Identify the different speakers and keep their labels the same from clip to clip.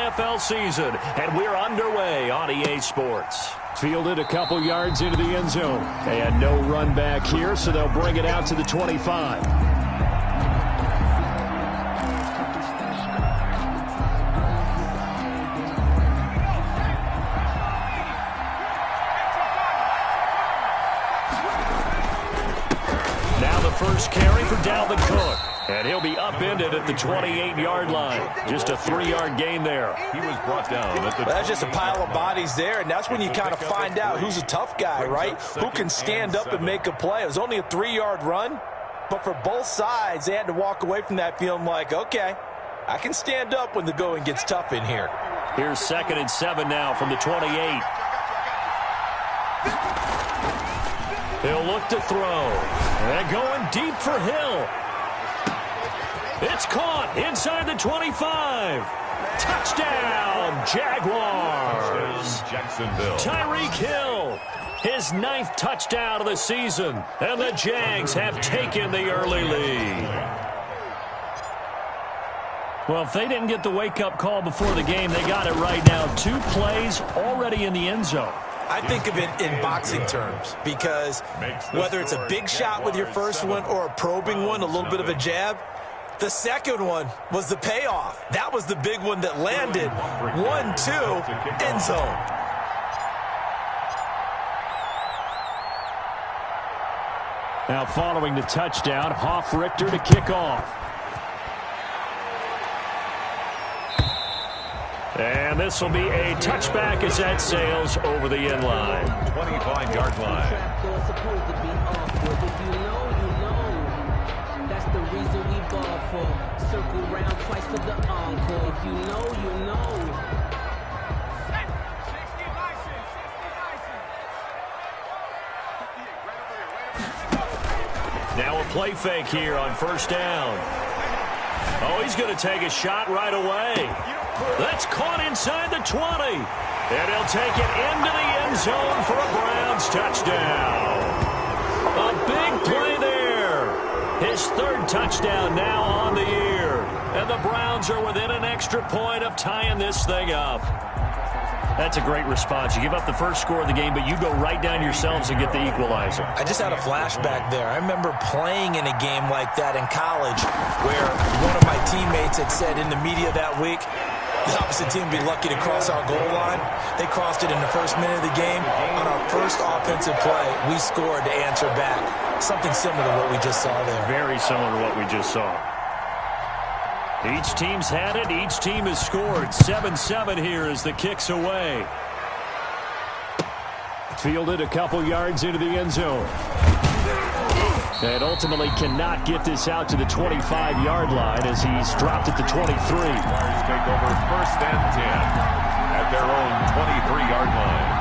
Speaker 1: NFL season, and we're underway on EA Sports.
Speaker 2: Fielded a couple yards into the end zone. They had no run back here, so they'll bring it out to the 25.
Speaker 1: Now the first carry for Dalvin Cook. And he'll be upended at the 28-yard line. Just a 3-yard gain there.
Speaker 3: He was brought down.
Speaker 4: That's just a pile of bodies there, and that's when you kind of find out who's a tough guy, right? Who can stand up and make a play. It was only a 3-yard run, but for both sides, they had to walk away from that feeling like, okay, I can stand up when the going gets tough in here.
Speaker 1: Here's 2nd and 7 now from the 28. He'll look to throw. And going deep for Hill. It's caught inside the 25. Touchdown, Jaguars.
Speaker 3: Jacksonville.
Speaker 1: Tyreek Hill, his 9th touchdown of the season. And the Jags have taken the early lead. Well, if they didn't get the wake-up call before the game, they got it right now. 2 plays already in the end zone.
Speaker 4: I think of it in boxing terms because whether it's a big shot with your first one or a probing one, a little bit of a jab, the second one was the payoff. That was the big one that landed. 1-2, end zone.
Speaker 2: Now following the touchdown, Hoff-Richter to kick off.
Speaker 1: And this will be a touchback as that sails over the end line.
Speaker 3: 25-yard line.
Speaker 5: That's the reason we ball for. Circle round twice for the encore. If you know, you know.
Speaker 1: Now a play fake here on first down. Oh, he's going to take a shot right away. That's caught inside the 20. And he'll take it into the end zone for a Browns touchdown. A big play there. His 3rd touchdown now on the year. And the Browns are within an extra point of tying this thing up. That's a great response. You give up the first score of the game, but you go right down yourselves and get the equalizer.
Speaker 4: I just had a flashback there. I remember playing in a game like that in college where one of my teammates had said in the media that week, the opposite team would be lucky to cross our goal line. They crossed it in the first minute of the game. On our first offensive play, we scored to answer back. Something similar to what we just saw there.
Speaker 1: Very similar to what we just saw. Each team's had it. Each team has scored. 7-7 here as the kick's away.
Speaker 2: Fielded a couple yards into the end zone. And ultimately cannot get this out to the 25-yard line as he's dropped at the 23.
Speaker 3: Jaguars take over 1st and 10 at their own 23-yard line.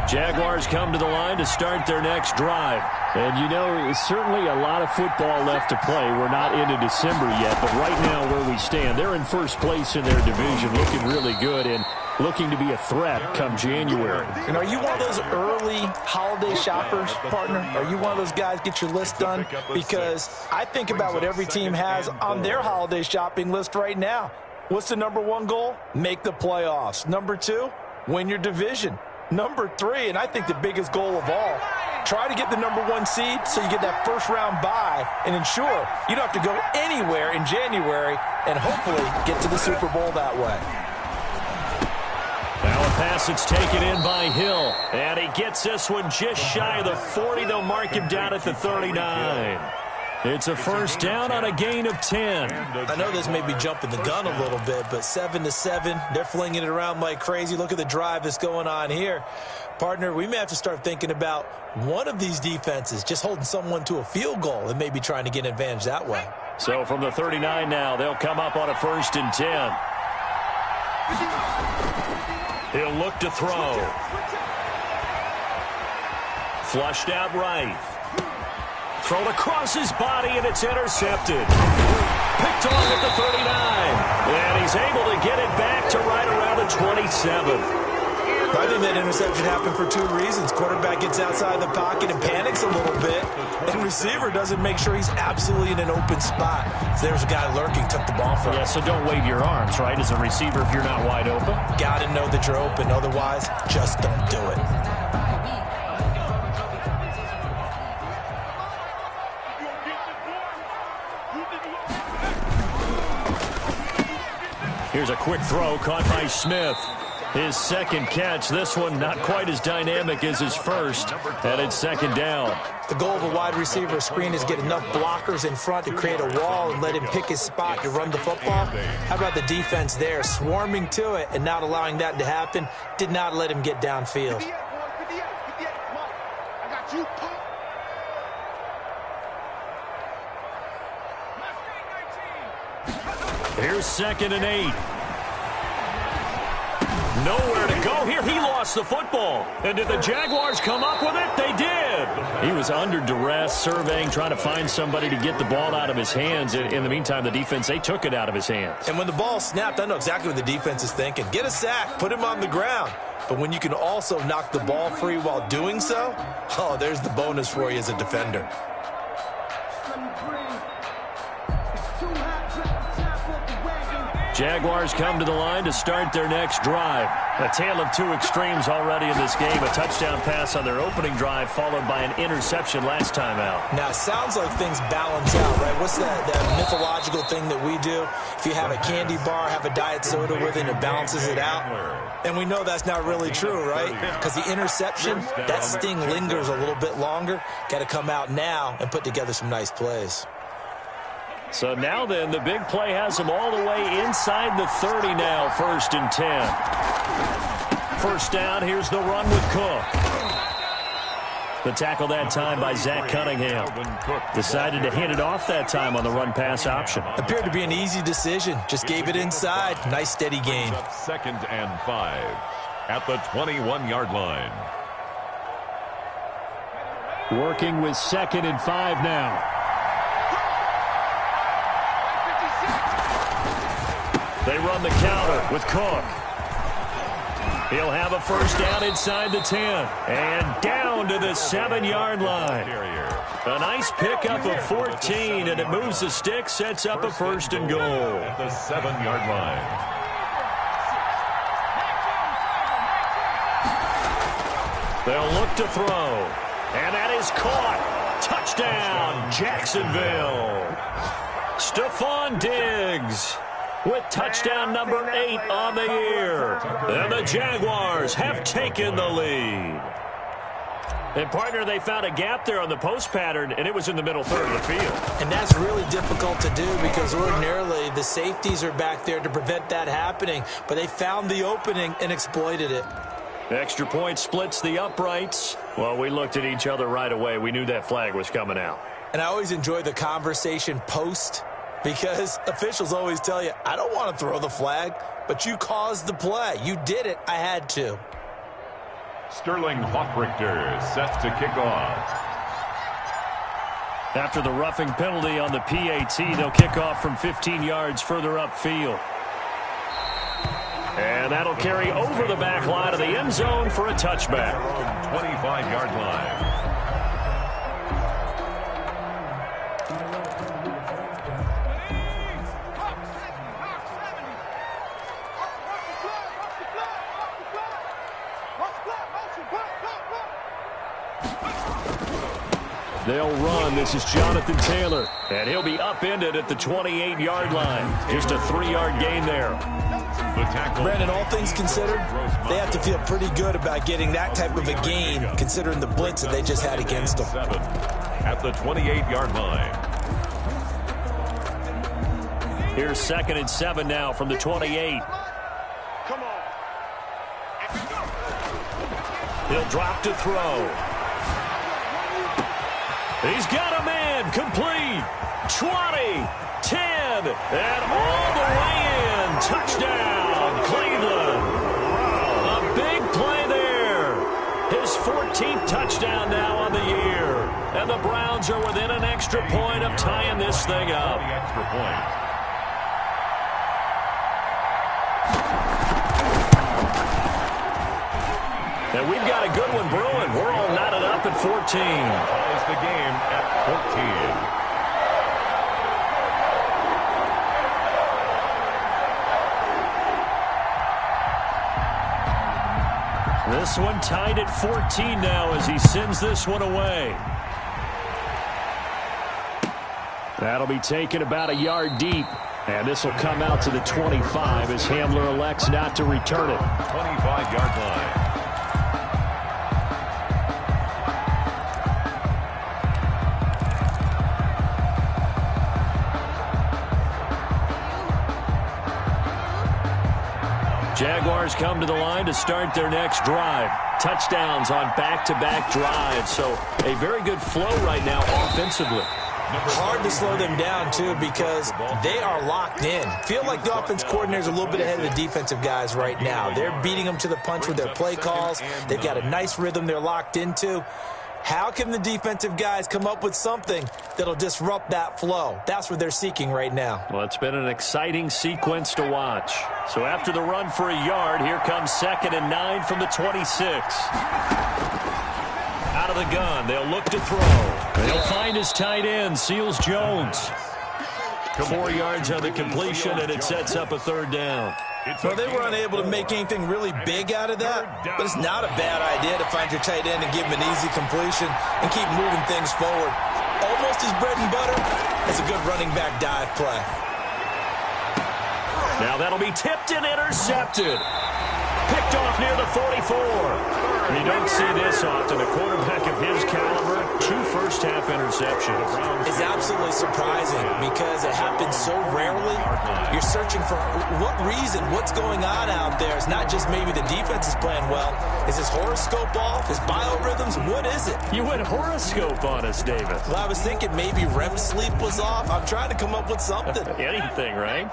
Speaker 1: Jaguars come to the line to start their next drive.
Speaker 2: And, you know, it's certainly a lot of football left to play. We're not into December yet, but right now where we stand, they're in first place in their division, looking really good and looking to be a threat come January.
Speaker 4: And are you one of those early holiday shoppers, partner? Are you one of those guys get your list done? Because I think about what every team has on their holiday shopping list right now. What's the number 1 goal? Make the playoffs. Number 2, win your division. Number 3, and I think the biggest goal of all, try to get the number 1 seed so you get that first-round bye and ensure you don't have to go anywhere in January and hopefully get to the Super Bowl that way.
Speaker 1: Now a pass that's taken in by Hill, and he gets this one just shy of the 40. They'll mark him down at the 39. It's a first down on a gain of 10.
Speaker 4: I know this may be jumping the gun a little bit, but 7-7, they're flinging it around like crazy. Look at the drive that's going on here. Partner, we may have to start thinking about one of these defenses just holding someone to a field goal and maybe trying to get an advantage that way.
Speaker 1: So from the 39 now, they'll come up on a 1st and 10. He'll look to throw. Flushed out right. Thrown across his body, and it's intercepted. Picked off at the 39. And he's able to get it back to right around the 27.
Speaker 4: I think that interception happened for 2 reasons. Quarterback gets outside the pocket and panics a little bit. And receiver doesn't make sure he's absolutely in an open spot. So there's a guy lurking, took the ball from him.
Speaker 2: Yeah, so don't wave your arms, right, as a receiver if you're not wide open.
Speaker 4: Got to know that you're open. Otherwise, just don't do it.
Speaker 2: Here's a quick throw caught by Smith. His second catch. This one not quite as dynamic as his first. And it's second down.
Speaker 4: The goal of a wide receiver screen is get enough blockers in front to create a wall and let him pick his spot to run the football. How about the defense there, swarming to it and not allowing that to happen? Did not let him get downfield.
Speaker 2: Here's 2nd and 8. Nowhere to go here. He lost the football. And did the Jaguars come up with it? They did. He was under duress, surveying, trying to find somebody to get the ball out of his hands. In the meantime, the defense, they took it out of his hands.
Speaker 4: And when the ball snapped, I know exactly what the defense is thinking. Get a sack, put him on the ground. But when you can also knock the ball free while doing so, oh, there's the bonus for you as a defender.
Speaker 2: Jaguars come to the line to start their next drive. A tale of two extremes already in this game. A touchdown pass on their opening drive, followed by an interception last time out.
Speaker 4: Now, it sounds like things balance out, right? What's that mythological thing that we do? If you have a candy bar, have a diet soda with it, it balances it out. And we know that's not really true, right? Because the interception, that sting lingers a little bit longer. Got to come out now and put together some nice plays.
Speaker 2: So now then, the big play has them all the way inside the 30 now, 1st and 10. First down, here's the run with Cook. The tackle that time by Zach Cunningham. Decided to hand it off that time on the run-pass option.
Speaker 4: Appeared to be an easy decision. Just gave it inside. Nice, steady game.
Speaker 3: 2nd and 5 at the 21-yard line.
Speaker 2: Working with 2nd and 5 now. They run the counter with Cook. He'll have a first down inside the 10. And down to the 7-yard line. A nice pickup of 14, and it moves the stick, sets up a 1st and goal.
Speaker 3: At the 7-yard line.
Speaker 2: They'll look to throw. And that is caught. Touchdown, Jacksonville. Stephon Diggs with touchdown number 8 on the year. And the Jaguars have taken the lead. And, partner, they found a gap there on the post pattern, and it was in the middle third of the field.
Speaker 4: And that's really difficult to do because ordinarily the safeties are back there to prevent that happening. But they found the opening and exploited it.
Speaker 2: Extra point splits the uprights. Well, we looked at each other right away. We knew that flag was coming out.
Speaker 4: And I always enjoy the conversation post, because officials always tell you, I don't want to throw the flag, but you caused the play. You did it. I had to.
Speaker 3: Sterling Hoffrichter set to kick off.
Speaker 2: After the roughing penalty on the PAT, they'll kick off from 15 yards further upfield. And that'll carry over the back line of the end zone for a touchback.
Speaker 3: 25-yard line.
Speaker 2: They'll run. This is Jonathan Taylor. And he'll be upended at the 28-yard line. Just a 3-yard gain there.
Speaker 4: Brandon, all things considered, they have to feel pretty good about getting that type of a gain, considering the blitz that they just had against them.
Speaker 3: At the 28-yard line.
Speaker 2: Here's 2nd and 7 now from the 28. He'll drop to throw. He's got a man, complete, 20, 10, and all the way in. Touchdown, Cleveland. A big play there. His 14th touchdown now on the year. And the Browns are within an extra point of tying this thing up.
Speaker 3: The extra point.
Speaker 2: And we've got a good one brewing. We're all knotted up
Speaker 1: at 14.
Speaker 3: Ties the game at 14.
Speaker 1: This one tied at 14 now as he sends this one away.
Speaker 2: That'll be taken about a yard deep. And this will come out to the 25 as Hamler elects not to return it.
Speaker 3: 25-yard line.
Speaker 1: Jaguars come to the line to start their next drive. Touchdowns on back-to-back drives. So a very good flow right now offensively.
Speaker 4: Hard to slow them down, too, because they are locked in. Feel like the offense coordinator's a little bit ahead of the defensive guys right now. They're beating them to the punch with their play calls. They've got a nice rhythm they're locked into. How can the defensive guys come up with something that'll disrupt that flow? That's what they're seeking right now.
Speaker 1: Well, it's been an exciting sequence to watch. So after the run for a yard, here comes 2nd and 9 from the 26. Out of the gun, they'll look to throw. They'll find his tight end, Seals Jones. 4 yards on the completion, and it sets up a 3rd down.
Speaker 4: Well, they were unable to make anything really big out of that, but it's not a bad idea to find your tight end and give him an easy completion and keep moving things forward. Almost as bread and butter as a good running back dive play.
Speaker 1: Now that'll be tipped and intercepted. Picked off near the 44. You don't see this often. A quarterback of his caliber, 2 first-half interceptions.
Speaker 4: It's absolutely surprising because it happens so rarely. You're searching for what reason, what's going on out there. It's not just maybe the defense is playing well. Is his horoscope off? His biorhythms? What is it?
Speaker 1: You went horoscope on us, David.
Speaker 4: Well, I was thinking maybe REM sleep was off. I'm trying to come up with something.
Speaker 1: Anything, right?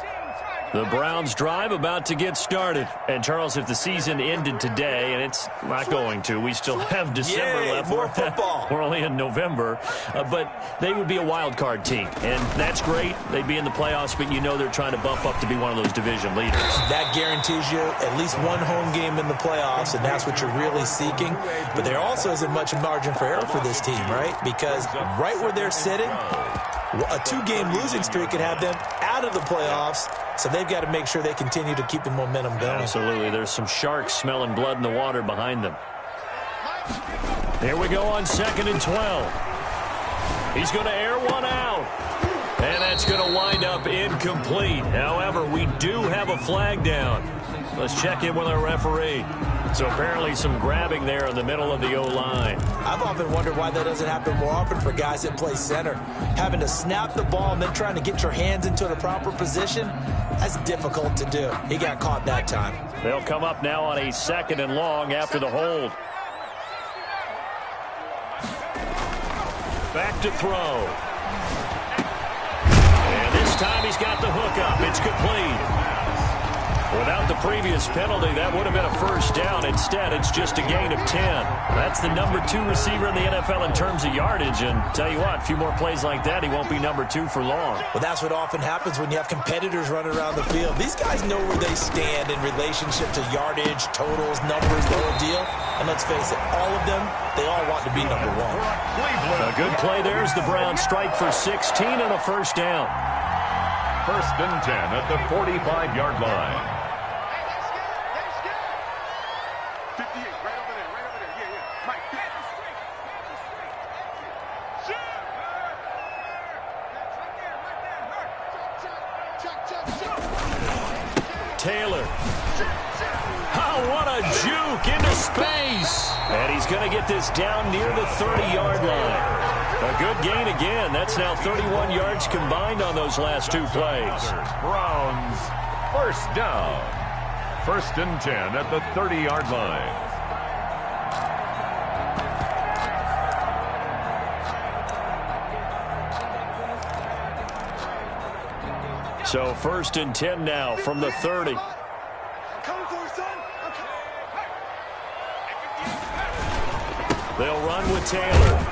Speaker 1: The Browns drive about to get started. And, Charles, if the season ended today, and it's not going to, we still have December left.
Speaker 4: More football.
Speaker 1: We're only in November. But they would be a wild card team. And that's great. They'd be in the playoffs, but you know they're trying to bump up to be one of those division leaders. That
Speaker 4: guarantees you at least one home game in the playoffs, and that's what you're really seeking. But there also isn't much margin for error for this team, right? Because right where they're sitting, a 2-game losing streak could have them out of the playoffs. So they've got to make sure they continue to keep the momentum going.
Speaker 1: Absolutely. There's some sharks smelling blood in the water behind them. Here we go on 2nd and 12. He's going to air one out. And that's going to wind up incomplete. However, we do have a flag down. Let's check in with our referee. So apparently some grabbing there in the middle of the O-line.
Speaker 4: I've often wondered why that doesn't happen more often for guys that play center. Having to snap the ball and then trying to get your hands into the proper position, that's difficult to do. He got caught that time.
Speaker 1: They'll come up now on a 2nd and long after the hold. Back to throw. And this time he's got the hook up. It's complete. Without the previous penalty, that would have been a 1st down. Instead, it's just a gain of 10. That's the number 2 receiver in the NFL in terms of yardage. And tell you what, a few more plays like that, he won't be number 2 for long.
Speaker 4: Well, that's what often happens when you have competitors running around the field. These guys know where they stand in relationship to yardage, totals, numbers, the whole deal. And let's face it, all of them, they all want to be number 1.
Speaker 1: A good play there as the Browns strike for 16 and a 1st down.
Speaker 3: 1st and 10 at the 45-yard line.
Speaker 1: Taylor. Oh, what a juke into space. And he's going to get this down near the 30-yard line. A good gain again. That's now 31 yards combined on those last 2 plays.
Speaker 3: Browns, 1st down. 1st and 10 at the 30-yard line.
Speaker 1: So 1st and 10 now from the 30. They'll run with Taylor.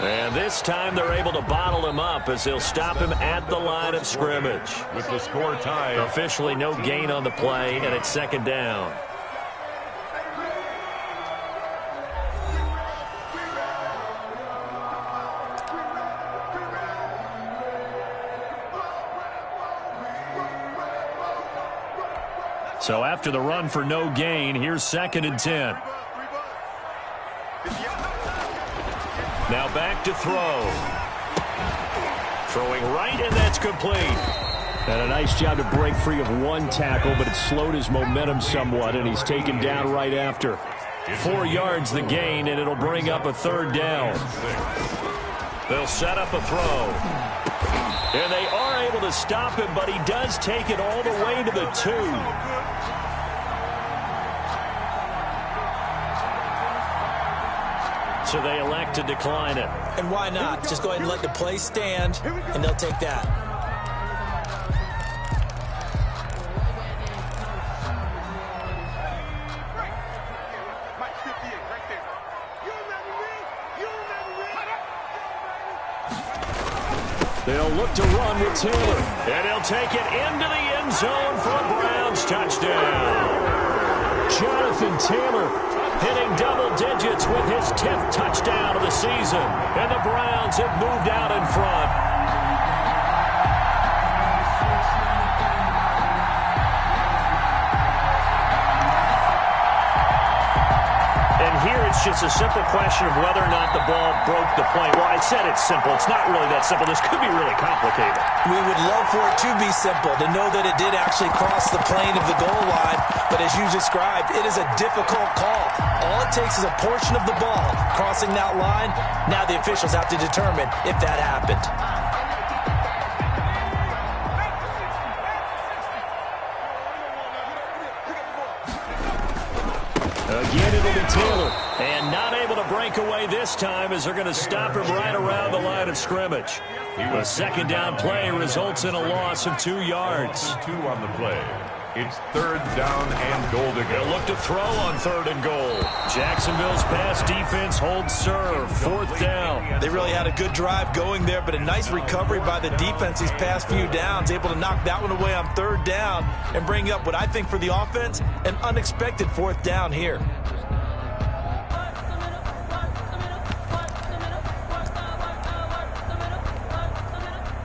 Speaker 1: And this time they're able to bottle him up as they'll stop him at the line of scrimmage.
Speaker 3: With the score tied.
Speaker 1: Officially no gain on the play, and it's 2nd down. So after the run for no gain, here's 2nd and 10. Now back to throw. Throwing right, and that's complete.
Speaker 2: And a nice job to break free of one tackle, but it slowed his momentum somewhat, and he's taken down right after.
Speaker 1: 4 yards the gain, and it'll bring up a 3rd down. They'll set up a throw. And they are able to stop him, but he does take it all the way to the 2. So they elect to decline it.
Speaker 4: And why not? Just go ahead and let the play stand, and they'll take that.
Speaker 2: They'll look to run with Taylor.
Speaker 1: And he'll take it into the end zone for a Browns touchdown. Jonathan Taylor hitting double digits with his 10th touchdown of the season. And the Browns have moved out in front. It's just a simple question of whether or not the ball broke the plane. Well, I said it's simple. It's not really that simple. This could be really complicated.
Speaker 4: We would love for it to be simple, to know that it did actually cross the plane of the goal line. But as you described, it is a difficult call. All it takes is a portion of the ball crossing that line. Now the officials have to determine if that happened.
Speaker 1: Again, it'll be Taylor. And not able to break away this time as they're going to stop him right around the line of scrimmage. A 2nd down play results in a loss of 2 yards.
Speaker 3: 2 on the play. It's 3rd down and goal to go.
Speaker 1: They'll look to throw on 3rd and goal. Jacksonville's pass defense holds serve. 4th down.
Speaker 4: They really had a good drive going there, but a nice recovery by the defense these past few downs, able to knock that one away on 3rd down and bring up what I think for the offense, an unexpected 4th down here.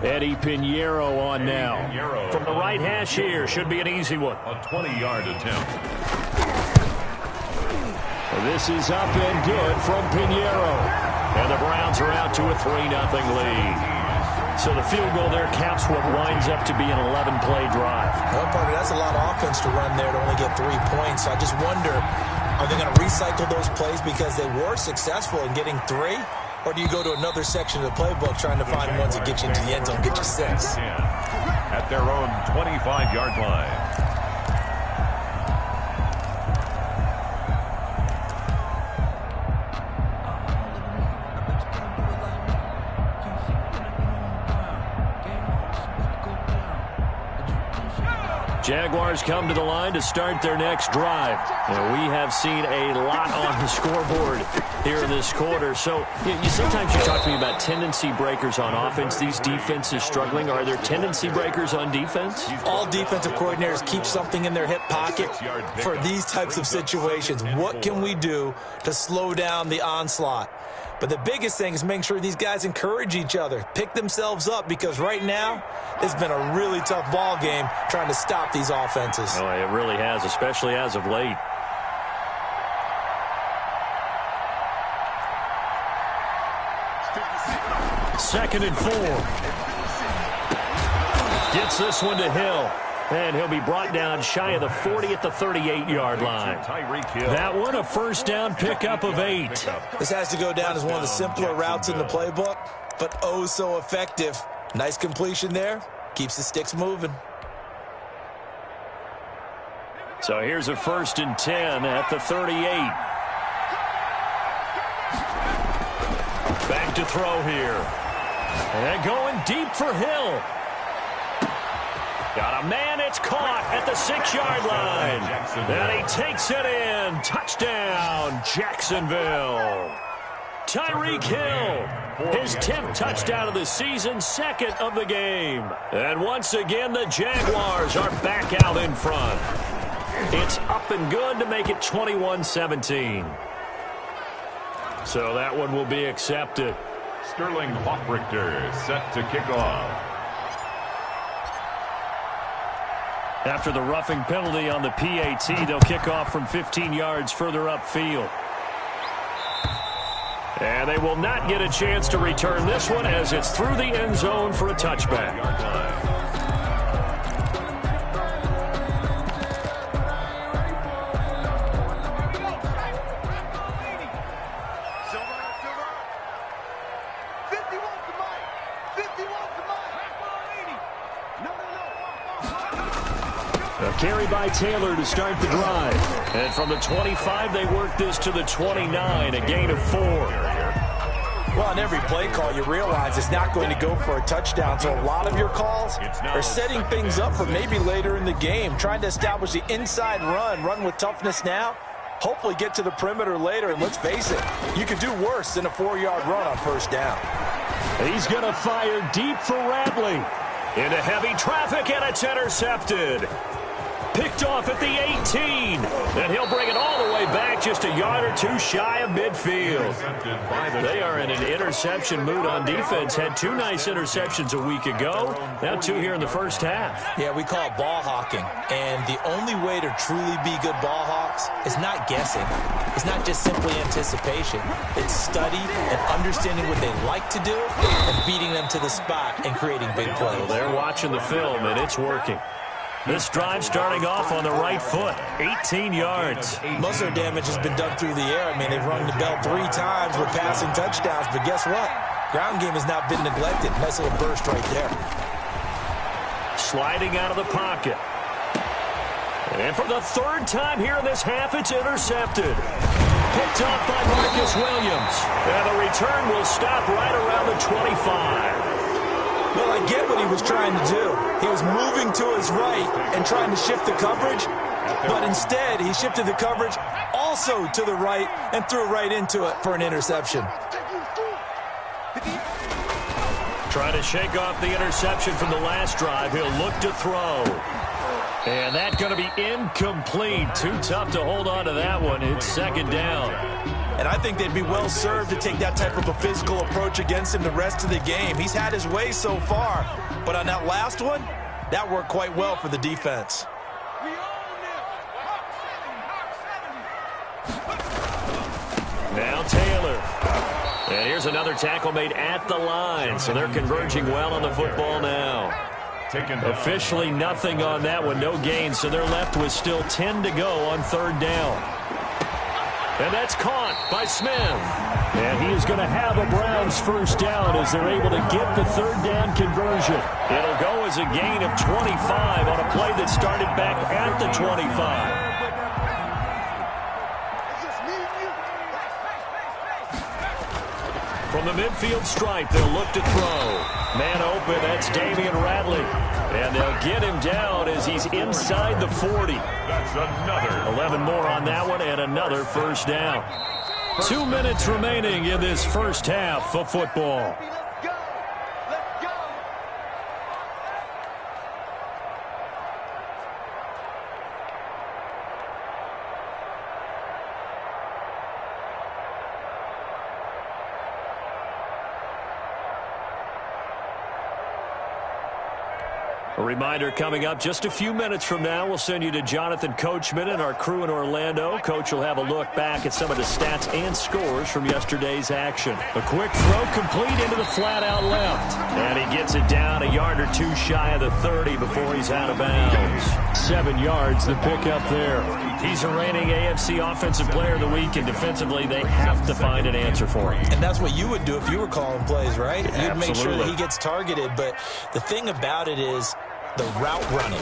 Speaker 2: Eddie Pinheiro on now.
Speaker 1: From the right hash here, should be an easy one.
Speaker 3: A 20-yard attempt.
Speaker 2: This is up and good from Pinheiro.
Speaker 1: And the Browns are out to a 3-0 lead. So the field goal there caps what winds up to be an 11-play drive.
Speaker 4: Well, partner, that's a lot of offense to run there to only get 3 points. So I just wonder, are they going to recycle those plays because they were successful in getting 3? Or do you go to another section of the playbook trying to find ones that get you into the end zone, get you 6?
Speaker 3: At their own 25-yard line.
Speaker 1: Jaguars come to the line to start their next drive. And we have seen a lot on the scoreboard here in this quarter. So sometimes you talk to me about tendency breakers on offense. These defenses struggling. Are there tendency breakers on defense?
Speaker 4: All defensive coordinators keep something in their hip pocket for these types of situations. What can we do to slow down the onslaught? But the biggest thing is making sure these guys encourage each other, pick themselves up, because right now it's been a really tough ball game trying to stop these offenses.
Speaker 1: Oh, it really has, especially as of late. Second and 4. Gets this one to Hill. And he'll be brought down shy of the 40 at the 38-yard line. That one, a 1st down pickup of 8.
Speaker 4: This has to go down as one of the simpler routes in the playbook, but oh so effective. Nice completion there. Keeps the sticks moving.
Speaker 1: So here's a 1st and 10 at the 38. Back to throw here. And going deep for Hill. Got a man, it's caught at the 6-yard line. And he takes it in. Touchdown, Jacksonville. Tyreek Hill, his 10th touchdown of the season, 2nd of the game. And once again, the Jaguars are back out in front. It's up and good to make it 21-17. So that one will be accepted.
Speaker 3: Sterling Hoffrichter set to kick off.
Speaker 2: After the roughing penalty on the PAT, they'll kick off from 15 yards further upfield. And they will not get a chance to return this one as it's through the end zone for a touchback. A carry by Taylor to start the drive. And from the 25, they work this to the 29, a gain of 4.
Speaker 4: Well, on every play call, you realize it's not going to go for a touchdown. So a lot of your calls are setting things up for maybe later in the game, trying to establish the inside run with toughness now, hopefully get to the perimeter later. And let's face it, you could do worse than a 4-yard run on first down.
Speaker 2: He's going to fire deep for Radley.
Speaker 1: Into heavy traffic, and it's intercepted. Picked off at the 18. And he'll bring it all the way back just a yard or two shy of midfield. They are in an interception mood on defense. Had 2 nice interceptions a week ago. Now 2 here in the first half.
Speaker 4: Yeah, we call it ball hawking. And the only way to truly be good ball hawks is not guessing. It's not just simply anticipation. It's study and understanding what they like to do and beating them to the spot and creating big plays.
Speaker 2: Well, they're watching the film, and it's working. This drive starting off on the right foot, 18 yards.
Speaker 4: Most of their damage has been done through the air. I mean, they've rung the bell 3 times with passing touchdowns, but guess what? Ground game has not been neglected. Nice little burst right there.
Speaker 1: Sliding out of the pocket. And for the 3rd time here in this half, it's intercepted. Picked off by Marcus Williams. And the return will stop right around the 25.
Speaker 4: Well, I get what he was trying to do. He was moving to his right and trying to shift the coverage, but instead he shifted the coverage also to the right and threw right into it for an interception.
Speaker 1: Trying to shake off the interception from the last drive. He'll look to throw. And that's going to be incomplete. Too tough to hold on to that one. It's 2nd down.
Speaker 4: And I think they'd be well served to take that type of a physical approach against him the rest of the game. He's had his way so far, but on that last one, that worked quite well for the defense.
Speaker 1: Now Taylor. And here's another tackle made at the line, so they're converging well on the football now. Officially nothing on that one, no gain, so they're left with still 10 to go on 3rd down. And that's caught by Smith. And he is going to have a Browns first down as they're able to get the 3rd down conversion. It'll go as a gain of 25 on a play that started back at the 25. From the midfield stripe, they'll look to throw. Man open, that's Damian Radley. And they'll get him down as he's inside the 40.
Speaker 3: That's another.
Speaker 1: 11 more on that one and another first down. 2 minutes remaining in this first half of football. A reminder coming up just a few minutes from now, we'll send you to Jonathan Coachman and our crew in Orlando. Coach will have a look back at some of the stats and scores from yesterday's action. A quick throw complete into the flat out left. And he gets it down a yard or 2 shy of the 30 before he's out of bounds.
Speaker 2: 7 yards, the pickup there.
Speaker 1: He's a reigning AFC Offensive Player of the Week, and defensively they have to find an answer for him.
Speaker 4: And that's what you would do if you were calling plays, right? You'd
Speaker 1: Absolutely.
Speaker 4: make sure that he gets targeted. But the thing about it is the route running.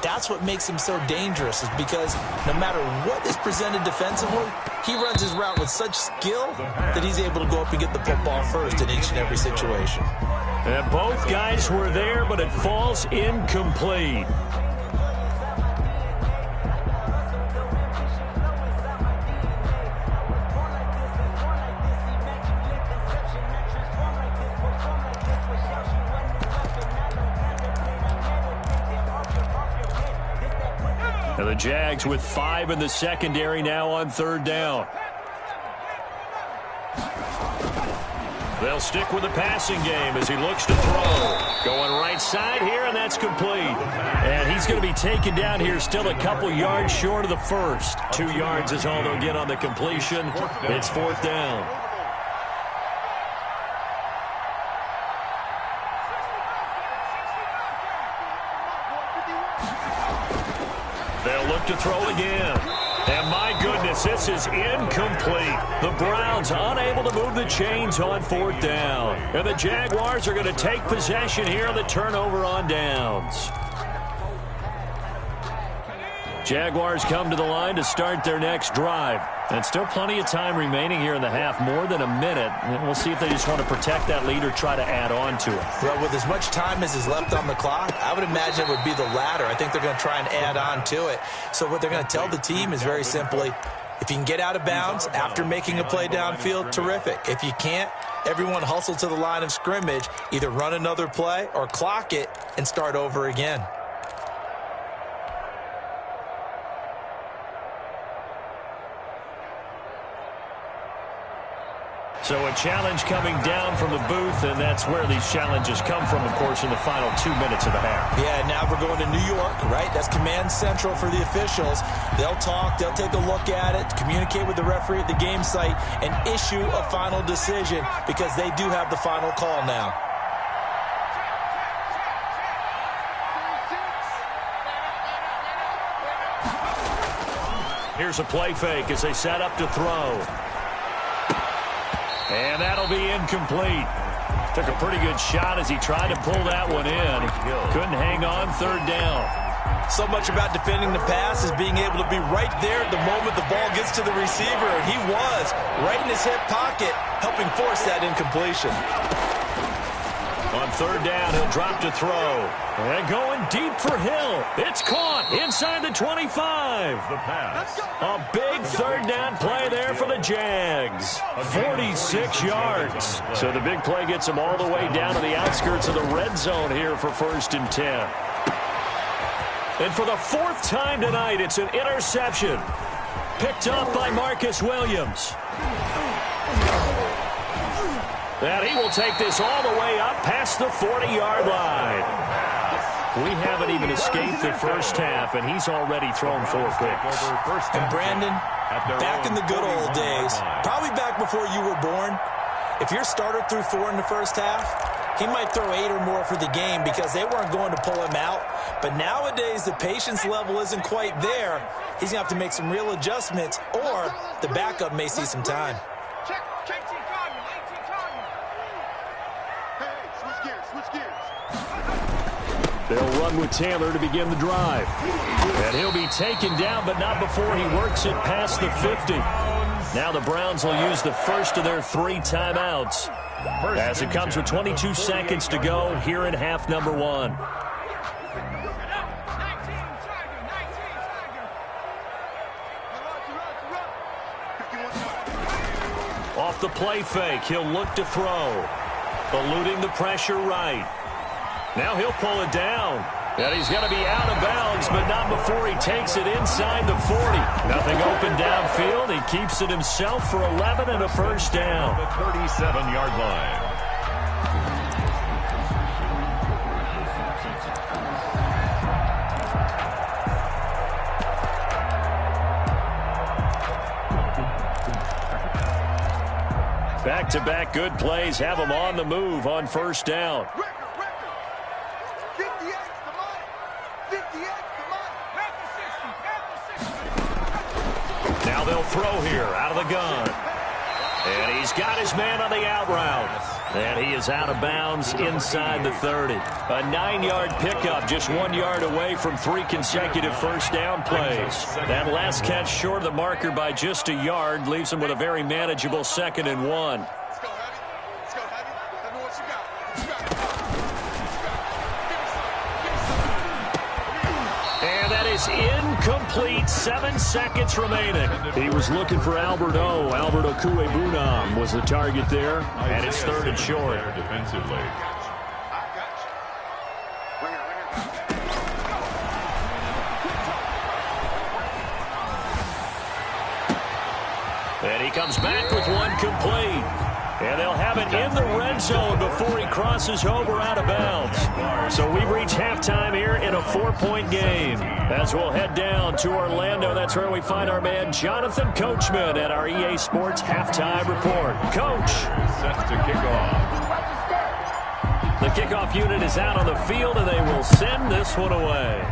Speaker 4: That's what makes him so dangerous, is because no matter what is presented defensively, he runs his route with such skill that he's able to go up and get the football first in each and every situation.
Speaker 1: And both guys were there, but it falls incomplete. And the Jags with 5 in the secondary now on 3rd down. They'll stick with the passing game as he looks to throw. Going right side here, and that's complete.
Speaker 2: And he's going to be taken down here still a couple yards short of the first.
Speaker 1: 2 yards is all they'll get on the completion. It's 4th down. They'll look to throw again. And my goodness, this is incomplete. The Browns unable to move the chains on 4th down. And the Jaguars are going to take possession here on the turnover on downs.
Speaker 2: Jaguars come to the line to start their next drive. And still plenty of time remaining here in the half, more than a minute. And we'll see if they just want to protect that lead or try to add on to it.
Speaker 4: Well, with as much time as is left on the clock, I would imagine it would be the latter. I think they're going to try and add on to it. So what they're going to tell the team is very simply, if you can get out of bounds after making a play downfield, terrific. If you can't, everyone hustle to the line of scrimmage, either run another play or clock it and start over again.
Speaker 2: So a challenge coming down from the booth, and that's where these challenges come from, of course, in the final 2 minutes of the half.
Speaker 4: Yeah, now we're going to New York, right? That's command central for the officials. They'll talk, they'll take a look at it, communicate with the referee at the game site, and issue a final decision because they do have the final call now.
Speaker 1: Here's a play fake as they set up to throw. And that'll be incomplete. Took a pretty good shot as he tried to pull that one in. Couldn't hang on, 3rd down.
Speaker 4: So much about defending the pass is being able to be right there at the moment the ball gets to the receiver. And he was right in his hip pocket, helping force that incompletion.
Speaker 1: On 3rd down, he'll drop to throw. And going deep for Hill. It's caught inside the 25.
Speaker 3: The pass.
Speaker 1: A big 3rd down play there for the Jags. 46 yards.
Speaker 2: So the big play gets them all the way down to the outskirts of the red zone here for 1st and 10.
Speaker 1: And for the 4th time tonight, it's an interception. Picked up by Marcus Williams. And he will take this all the way up past the 40-yard line. We haven't even escaped the first half, and he's already thrown 4 picks.
Speaker 4: And Brandon, back in the good old days, probably back before you were born, if your starter threw 4 in the first half, he might throw 8 or more for the game because they weren't going to pull him out. But nowadays, the patience level isn't quite there. He's going to have to make some real adjustments, or the backup may see some time.
Speaker 2: They'll run with Taylor to begin the drive. And he'll be taken down, but not before he works it past the 50. Now the Browns will use the first of their 3 timeouts as it comes with 22 seconds to go here in half number 1.
Speaker 1: Off the play fake, he'll look to throw. Eluding the pressure right. Now he'll pull it down. And he's going to be out of bounds, but not before he takes it inside the 40. Nothing open downfield. He keeps it himself for 11 and a first down.
Speaker 3: The 37-yard line.
Speaker 1: Back-to-back good plays have him on the move on first down. Now they'll throw here out of the gun. And he's got his man on the out route. And he is out of bounds inside the 30. A 9-yard pickup, just 1 yard away from 3 consecutive first down plays. That last catch short of the marker by just a yard leaves him with a very manageable 2nd and 1. Is incomplete. 7 seconds remaining.
Speaker 2: He was looking for Albert Okuebunam was the target there.
Speaker 1: And it's 3rd and short.
Speaker 3: Defensively.
Speaker 1: And he comes back with one complete. And they'll have it in the red zone before he crosses over out of bounds. So we've reached halftime here in a 4-point game. As we'll head down to Orlando, that's where we find our man Jonathan Coachman at our EA Sports Halftime Report. Coach.
Speaker 3: Set to kick off.
Speaker 1: The kickoff unit is out on the field, and they will send this one away.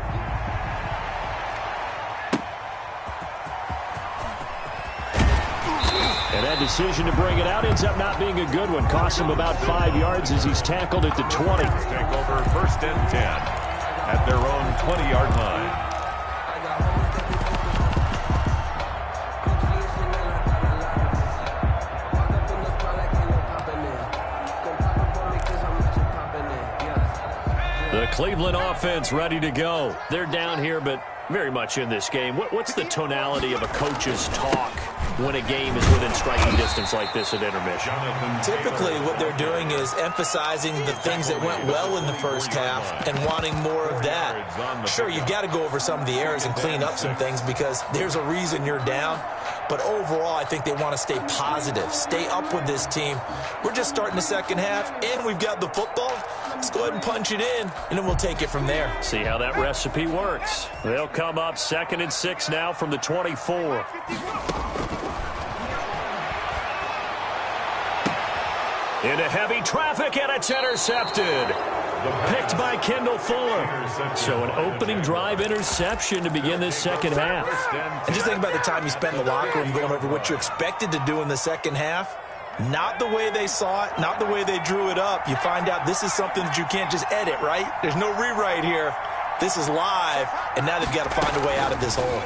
Speaker 1: And that decision to bring it out ends up not being a good one. Costs him about 5 yards as he's tackled at the 20.
Speaker 3: Take over 1st and 10 at their own 20-yard line.
Speaker 1: The Cleveland offense ready to go. They're down here, but very much in this game. What's the tonality of a coach's talk when a game is within striking distance like this at intermission?
Speaker 4: Typically, what they're doing is emphasizing the things that went well in the first half and wanting more of that. Sure, you've got to go over some of the errors and clean up some things because there's a reason you're down. But overall, I think they want to stay positive, stay up with this team. We're just starting the second half, and we've got the football. Let's go ahead and punch it in, and then we'll take it from there.
Speaker 1: See how that recipe works. They'll come up 2nd and 6 now from the 24. Into heavy traffic, and it's intercepted. Picked by Kendall Fuller. So an opening drive interception to begin this second half.
Speaker 4: And just think about the time you spent in the locker room going over what you expected to do in the second half. Not the way they saw it, not the way they drew it up. You find out this is something that you can't just edit, right? There's no rewrite here. This is live, and now they've got to find a way out of this hole.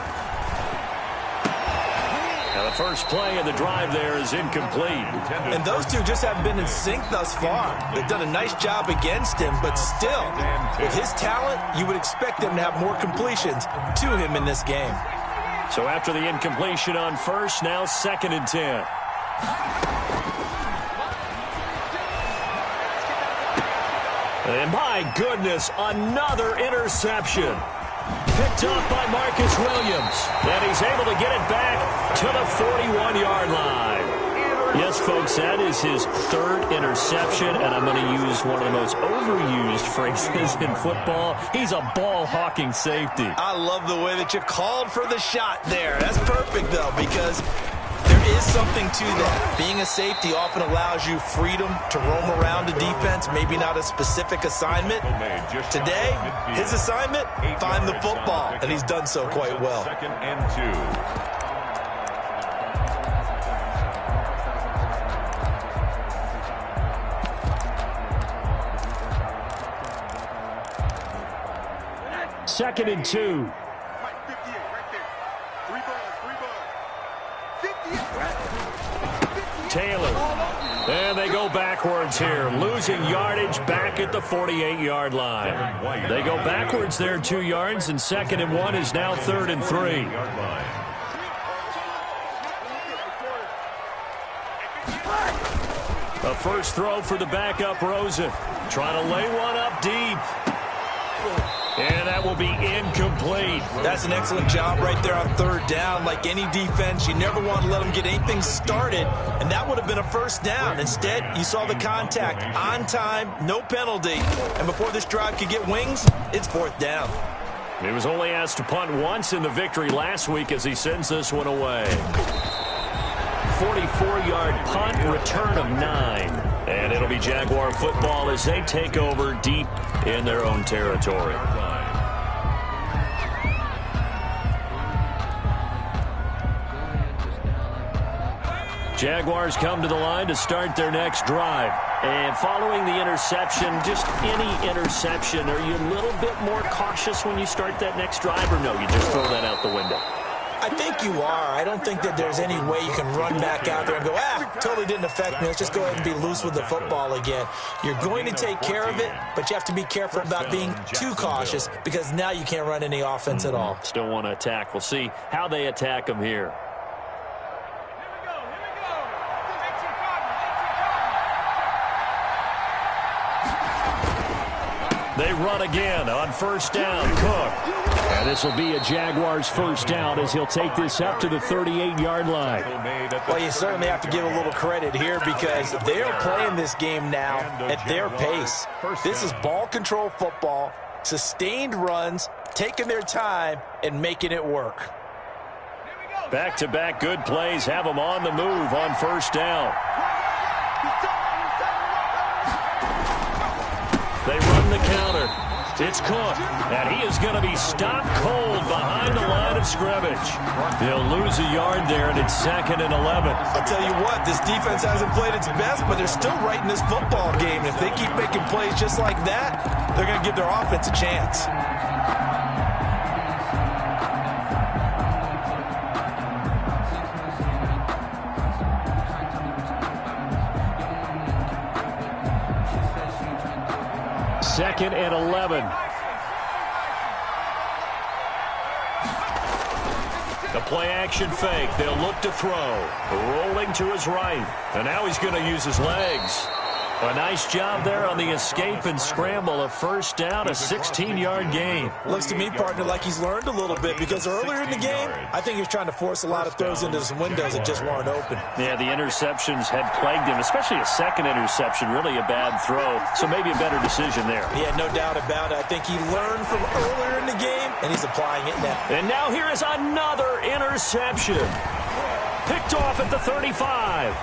Speaker 1: Now the first play of the drive there is incomplete.
Speaker 4: And those two just haven't been in sync thus far. They've done a nice job against him, but still, with his talent, you would expect them to have more completions to him in this game.
Speaker 1: So after the incompletion on first, now 2nd and 10. And my goodness, another interception. Picked up by Marcus Williams. And he's able to get it back to the 41-yard line. Yes, folks, that is his 3rd interception, and I'm going to use one of the most overused phrases in football. He's a ball-hawking safety.
Speaker 4: I love the way that you called for the shot there. That's perfect, though, because there is something to that. Being a safety often allows you freedom to roam around a defense, maybe not a specific assignment. Today, his assignment, find the football, and he's done so quite well.
Speaker 3: 2nd and 2.
Speaker 1: Second and 2. Taylor. And they go backwards here, losing yardage back at the 48-yard line. They go backwards there 2 yards, and 2nd and 1 is now 3rd and 3. A first throw for the backup Rosen. Trying to lay one up deep. And that will be incomplete.
Speaker 4: That's an excellent job right there on 3rd down. Like any defense, you never want to let them get anything started, and that would have been a first down. Instead, you saw the contact on time, no penalty, and before this drive could get wings, it's 4th down.
Speaker 1: He was only asked to punt once in the victory last week as he sends this one away. 44-yard punt, return of 9. And it'll be Jaguar football as they take over deep in their own territory. Jaguars come to the line to start their next drive. And following the interception, just any interception, are you a little bit more cautious when you start that next drive, or no, you just throw that out the window?
Speaker 4: I think you are. I don't think that there's any way you can run back out there and go, totally didn't affect me. Let's just go ahead and be loose with the football again. You're going to take care of it, but you have to be careful about being too cautious because now you can't run any offense at all.
Speaker 1: Still want to attack. We'll see how they attack them here. They run again on first down. Cook.
Speaker 2: And this will be a Jaguars first down as he'll take this up to the 38-yard line.
Speaker 4: Well, you certainly have to give a little credit here because they're playing this game now at their pace. This is ball control football, sustained runs, taking their time, and making it work.
Speaker 1: Back-to-back good plays have them on the move on first down. They run the counter. It's Cook, and he is going to be stopped cold behind the line of scrimmage. They'll lose a yard there, and it's 2nd and 11.
Speaker 4: I'll tell you what, this defense hasn't played its best, but they're still right in this football game. And if they keep making plays just like that, they're going to give their offense a chance.
Speaker 2: Second and 11.
Speaker 1: The play-action fake. They'll look to throw. Rolling to his right. And now he's going to use his legs. A nice job there on the escape and scramble. A first down, a 16-yard gain.
Speaker 4: Looks to me, partner, like he's learned a little bit because earlier in the game, I think he was trying to force a lot of throws into some windows that just weren't open.
Speaker 2: Yeah, the interceptions had plagued him, especially a second interception. Really a bad throw, so maybe a better decision there.
Speaker 4: Yeah, no doubt about it. I think he learned from earlier in the game, and he's applying it now.
Speaker 1: And now here is another interception. Picked off at the 35.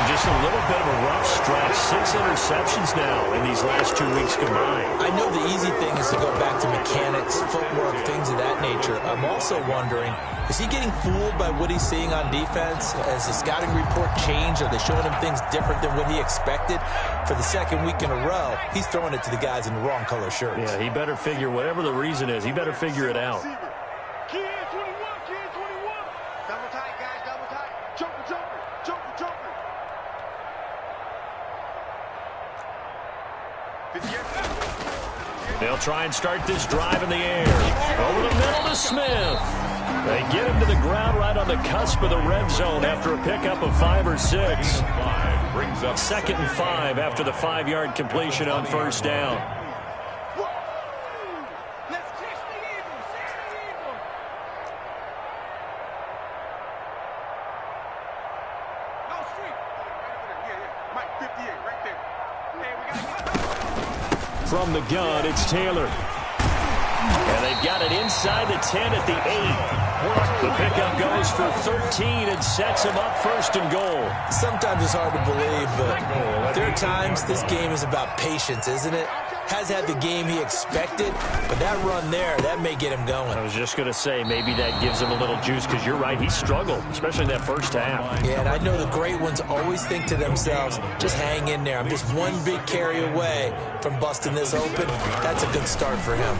Speaker 1: Just a little bit of a rough stretch. 6 interceptions now in these last 2 weeks combined.
Speaker 4: I know the easy thing is to go back to mechanics, footwork, things of that nature. I'm also wondering, is he getting fooled by what he's seeing on defense? Has the scouting report changed? Are they showing him things different than what he expected? For the second week in a row, he's throwing it to the guys in the wrong color shirts.
Speaker 1: Yeah, he better figure, whatever the reason is, he better figure it out. They'll try and start this drive in the air. Over the middle to Smith. They get him to the ground right on the cusp of the red zone after a pickup of 5 or 6. 2nd and 5 after the 5-yard completion on first down. From the gun, it's Taylor. And they've got it inside the 10 at the 8. The pickup goes for 13 and sets him up 1st and goal.
Speaker 4: Sometimes it's hard to believe, but there are times this game is about patience, isn't it? Has had the game he expected, but that run there, that may get him going.
Speaker 1: I was just going to say, maybe that gives him a little juice, because you're right, he struggled, especially in that first half.
Speaker 4: Yeah, and I know the great ones always think to themselves, just hang in there. I'm just one big carry away from busting this open. That's a good start for him.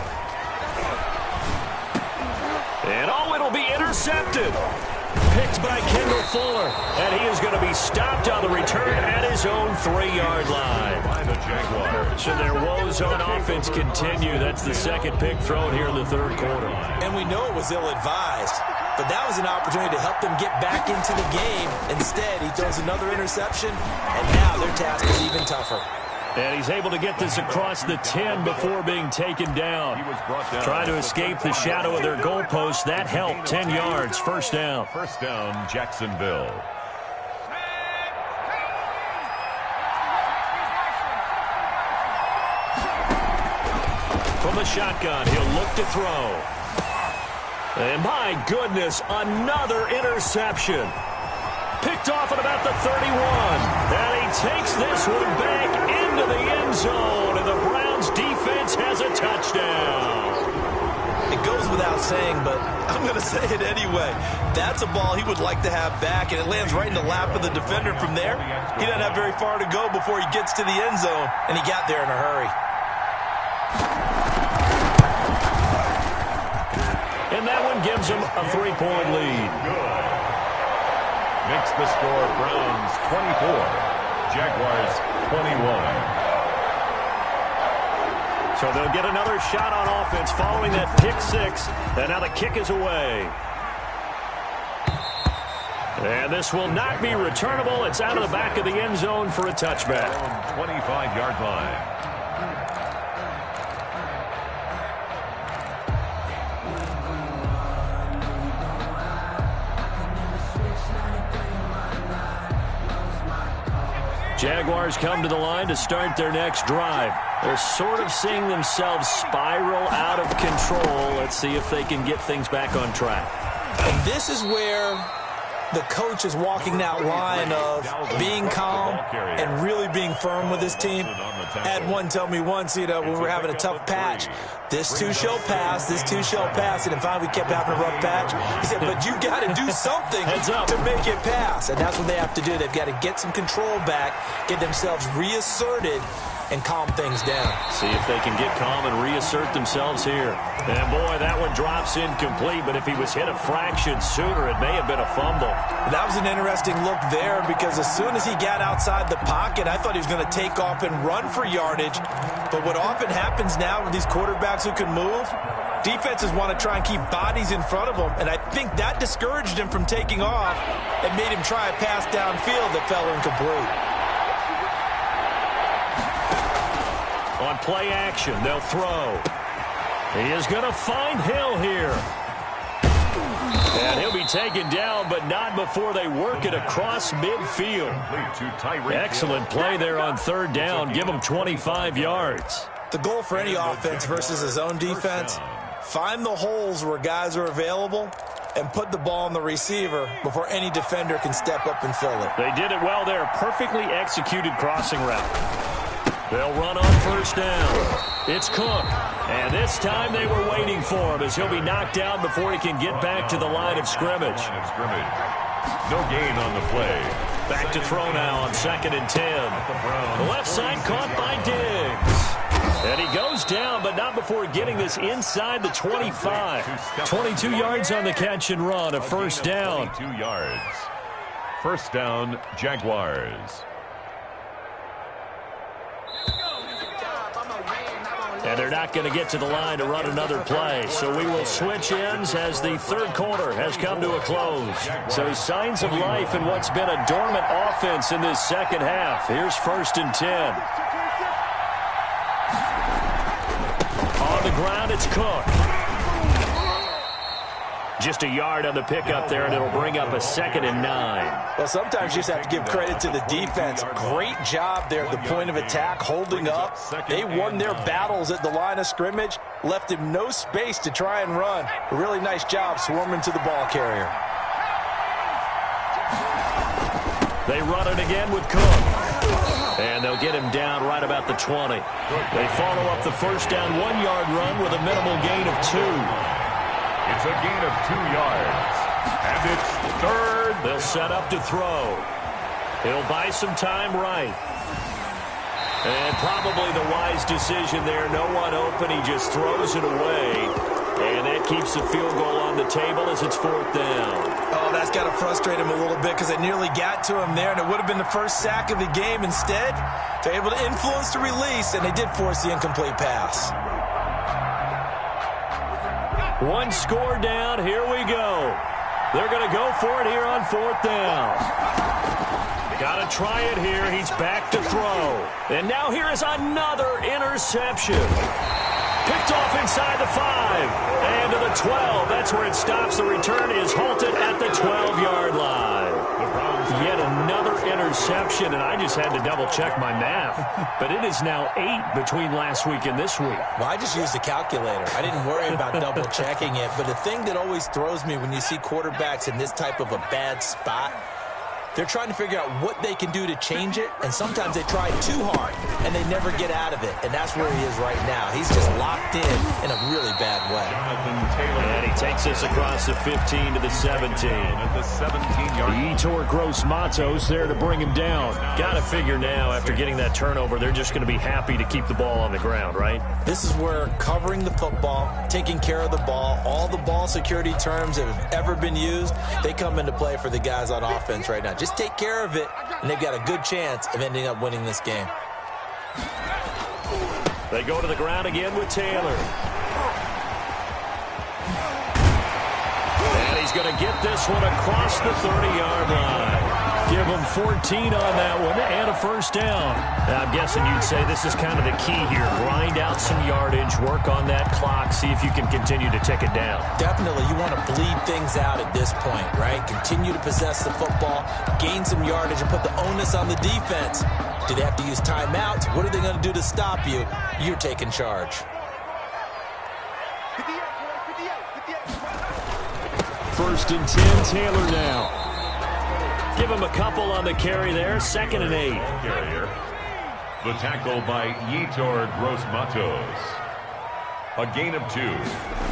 Speaker 1: And oh, it'll be intercepted. Picked by Kendall Fuller. And he is going to be stopped on the return at his own 3-yard line.
Speaker 3: By the Jaguars.
Speaker 1: So their woes on offense continue. That's the second pick thrown here in the 3rd quarter.
Speaker 4: And we know it was ill-advised, but that was an opportunity to help them get back into the game. Instead, he throws another interception, and now their task is even tougher.
Speaker 1: And he's able to get this across the 10 before being taken down. Trying to escape the shadow of their goalpost. That helped. 10 yards. First down.
Speaker 3: First down, Jacksonville.
Speaker 1: From the shotgun, he'll look to throw. And my goodness, another interception. Picked off at about the 31. And he takes this one back into the end zone. And the Browns defense has a touchdown.
Speaker 4: It goes without saying, but I'm going to say it anyway. That's a ball he would like to have back, and it lands right in the lap of the defender from there. He doesn't have very far to go before he gets to the end zone, and he got there in a hurry.
Speaker 1: And that one gives him a 3-point lead.
Speaker 3: Makes the score Browns 24, Jaguars 21.
Speaker 1: So they'll get another shot on offense following that pick 6. And now the kick is away. And this will not be returnable. It's out of the back of the end zone for a touchback.
Speaker 3: 25-yard line.
Speaker 1: Jaguars come to the line to start their next drive. They're sort of seeing themselves spiral out of control. Let's see if they can get things back on track.
Speaker 4: And this is where the coach is walking that line of being calm and really being firm with his team. I had one tell me once, when we were having a tough patch, this too shall pass, this too shall pass. And then finally we kept having a rough patch. He said, but you got to do something to make it pass. And that's what they have to do. They've got to get some control back, get themselves reasserted, and calm things down.
Speaker 1: See if they can get calm and reassert themselves here. And boy, that one drops incomplete, but if he was hit a fraction sooner, it may have been a fumble.
Speaker 4: That was an interesting look there because as soon as he got outside the pocket, I thought he was going to take off and run for yardage. But what often happens now with these quarterbacks who can move, defenses want to try and keep bodies in front of them, and I think that discouraged him from taking off and made him try a pass downfield that fell incomplete.
Speaker 1: On play action, they'll throw. He is going to find Hill here. And he'll be taken down, but not before they work it across midfield. Excellent play there on third down. Give him 25 yards.
Speaker 4: The goal for any offense versus his own defense, find the holes where guys are available and put the ball on the receiver before any defender can step up and fill it.
Speaker 1: They did it well there. Perfectly executed crossing route. They'll run on first down. It's Cook. And this time they were waiting for him as he'll be knocked down before he can get back to the line of scrimmage.
Speaker 3: No gain on the play.
Speaker 1: Back to throw now on 2nd and 10. The left side caught by Diggs. And he goes down, but not before getting this inside the 25. 22 yards on the catch and run, a first down.
Speaker 3: 22 yards. First down, Jaguars.
Speaker 1: And they're not going to get to the line to run another play. So we will switch ends as the third quarter has come to a close. So signs of life in what's been a dormant offense in this second half. Here's 1st and 10. On the ground, it's Cook. Just a yard on the pickup there, and it'll bring up a 2nd and 9.
Speaker 4: Well, sometimes you just have to give credit to the defense. Great job there at the point of attack, holding up. They won their battles at the line of scrimmage, left him no space to try and run. A really nice job swarming to the ball carrier.
Speaker 1: They run it again with Cook. And they'll get him down right about the 20. They follow up the first down 1-yard run with a minimal gain of 2.
Speaker 3: It's a gain of 2 yards. And it's third.
Speaker 1: They'll set up to throw. He'll buy some time right. And probably the wise decision there. No one open. He just throws it away. And that keeps the field goal on the table as it's 4th down.
Speaker 4: Oh, that's got to frustrate him a little bit because they nearly got to him there, and it would have been the first sack of the game. Instead, they're able to influence the release, and they did force the incomplete pass.
Speaker 1: One score down. Here we go. They're going to go for it here on 4th down. Got to try it here. He's back to throw. And now here is another interception. Picked off inside the 5. And to the 12. That's where it stops. The return is halted at the 12-yard line. Yet another interception, and I just had to double-check my math. But it is now 8 between last week and this week.
Speaker 4: Well, I just used a calculator. I didn't worry about double-checking it. But the thing that always throws me when you see quarterbacks in this type of a bad spot, they're trying to figure out what they can do to change it, and sometimes they try too hard, and they never get out of it, and that's where he is right now. He's just locked in a really bad way.
Speaker 1: And he takes us across the 15 to the 17.
Speaker 3: At the 17-yard line.
Speaker 1: Yetur Gross-Matos there to bring him down. Got to figure now, after getting that turnover, they're just going to be happy to keep the ball on the ground, right?
Speaker 4: This is where covering the football, taking care of the ball, all the ball security terms that have ever been used, they come into play for the guys on offense right now. Just take care of it, and they've got a good chance of ending up winning this game.
Speaker 1: They go to the ground again with Taylor. And he's he's going to get this one across the 30-yard line. Give him 14 on that one and a first down. Now, I'm guessing you'd say this is kind of the key here. Grind out some yardage, work on that clock, see if you can continue to tick it down.
Speaker 4: Definitely. You want to bleed things out at this point, right? Continue to possess the football, gain some yardage, and put the onus on the defense. Do they have to use timeouts? What are they going to do to stop you? You're taking charge.
Speaker 2: First and 10, Taylor now.
Speaker 1: Give him a couple on the carry there. 2nd and 8.
Speaker 3: Carrier. The tackle by Yetur Gross-Matos. A gain of 2.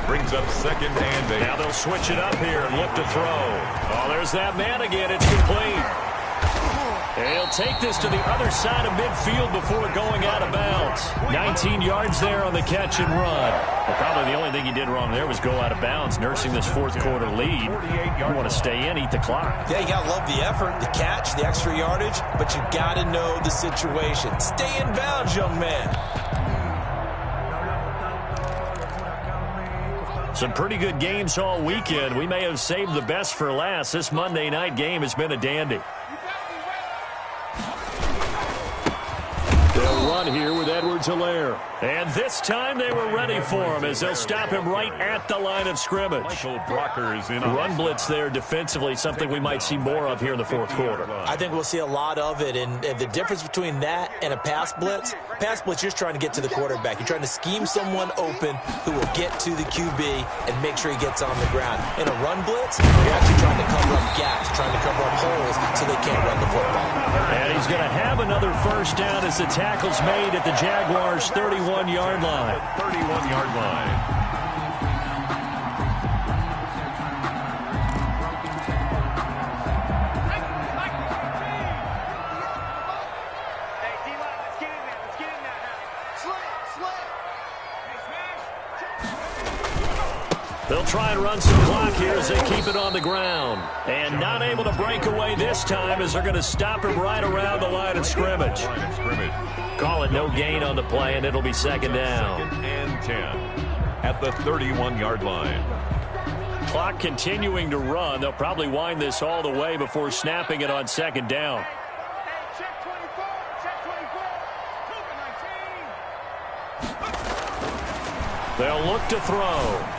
Speaker 3: Brings up 2nd and 8.
Speaker 1: Now they'll switch it up here and look to throw. Oh, there's that man again. It's complete. And he'll take this to the other side of midfield before going out of bounds. 19 yards there on the catch and run. Well, probably the only thing he did wrong there was go out of bounds, nursing this fourth quarter lead. You want to stay in, eat the clock.
Speaker 4: Yeah, you got to love the effort, the catch, the extra yardage, but you got to know the situation. Stay in bounds, young man.
Speaker 1: Some pretty good games all weekend. We may have saved the best for last. This Monday night game has been a dandy.
Speaker 2: They'll run here with Edwards-Helaire.
Speaker 1: And this time they were ready for him as they'll stop him right at the line of scrimmage.
Speaker 3: Michael Brocker's in.
Speaker 1: Run blitz there defensively, something we might see more of here in the fourth quarter.
Speaker 4: I think we'll see a lot of it, and the difference between that and a pass blitz, you're just trying to get to the quarterback. You're trying to scheme someone open who will get to the QB and make sure he gets on the ground. In a run blitz, you're actually trying to cover up gaps, trying to cover up holes so they can't run the football.
Speaker 1: And he's going to have another first down as the tackle's made at the Jaguars' 31-yard line.
Speaker 3: 31-yard line.
Speaker 1: They'll try and run some clock here as they keep it on the ground. And not able to break away this time as they're going to stop him right around the line of scrimmage. Call it no gain on the play, and it'll be 2nd down.
Speaker 3: 2nd and 10 at the 31-yard line.
Speaker 1: Clock continuing to run. They'll probably wind this all the way before snapping it on 2nd down. They'll look to throw.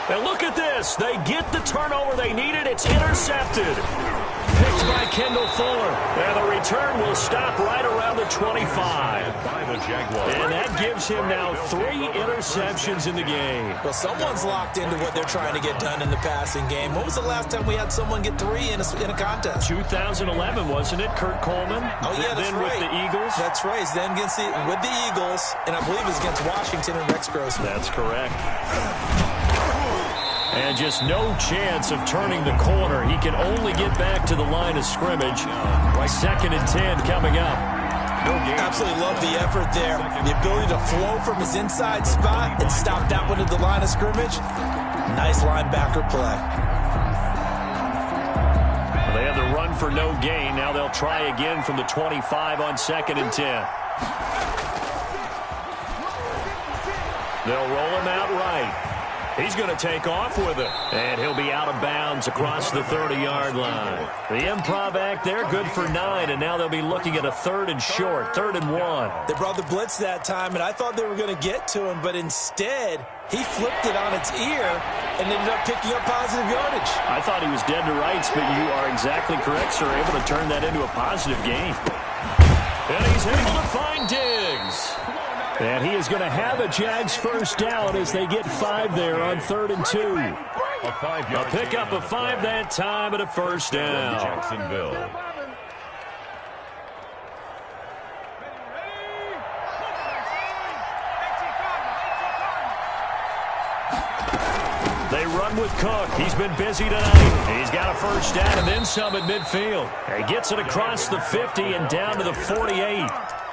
Speaker 1: And look at this. They get the turnover they needed. It's intercepted. Picked by Kendall Fuller. And the return will stop right around the 25. And that gives him now 3 interceptions in the game.
Speaker 4: Well, someone's locked into what they're trying to get done in the passing game. When was the last time we had someone get 3 in a contest?
Speaker 1: 2011, wasn't it? Kurt Coleman.
Speaker 4: Oh, yeah, that's
Speaker 1: then
Speaker 4: right.
Speaker 1: With the Eagles.
Speaker 4: That's right. Then with the Eagles, and I believe it's against Washington and Rex Grossman.
Speaker 1: That's correct. And just no chance of turning the corner. He can only get back to the line of scrimmage. 2nd and 10 coming up.
Speaker 4: Absolutely love the effort there. The ability to flow from his inside spot and stop that one at the line of scrimmage. Nice linebacker play.
Speaker 1: They had the run for no gain. Now they'll try again from the 25 on 2nd and 10. They'll roll him out right. He's going to take off with it. And he'll be out of bounds across the 30-yard line. The improv act there, good for 9. And now they'll be looking at a 3rd and short, 3rd and 1.
Speaker 4: They brought the blitz that time, and I thought they were going to get to him. But instead, he flipped it on its ear and ended up picking up positive yardage.
Speaker 1: I thought he was dead to rights, but you are exactly correct, sir. Able to turn that into a positive gain. And he's able to find Diggs.
Speaker 2: And he is going to have a Jags first down as they get 5 there on 3rd and 2.
Speaker 1: A pickup of 5 that time and a first down.
Speaker 3: Jacksonville.
Speaker 1: They run with Cook. He's been busy tonight. He's got a first down and then some at midfield. He gets it across the 50 and down to the 48.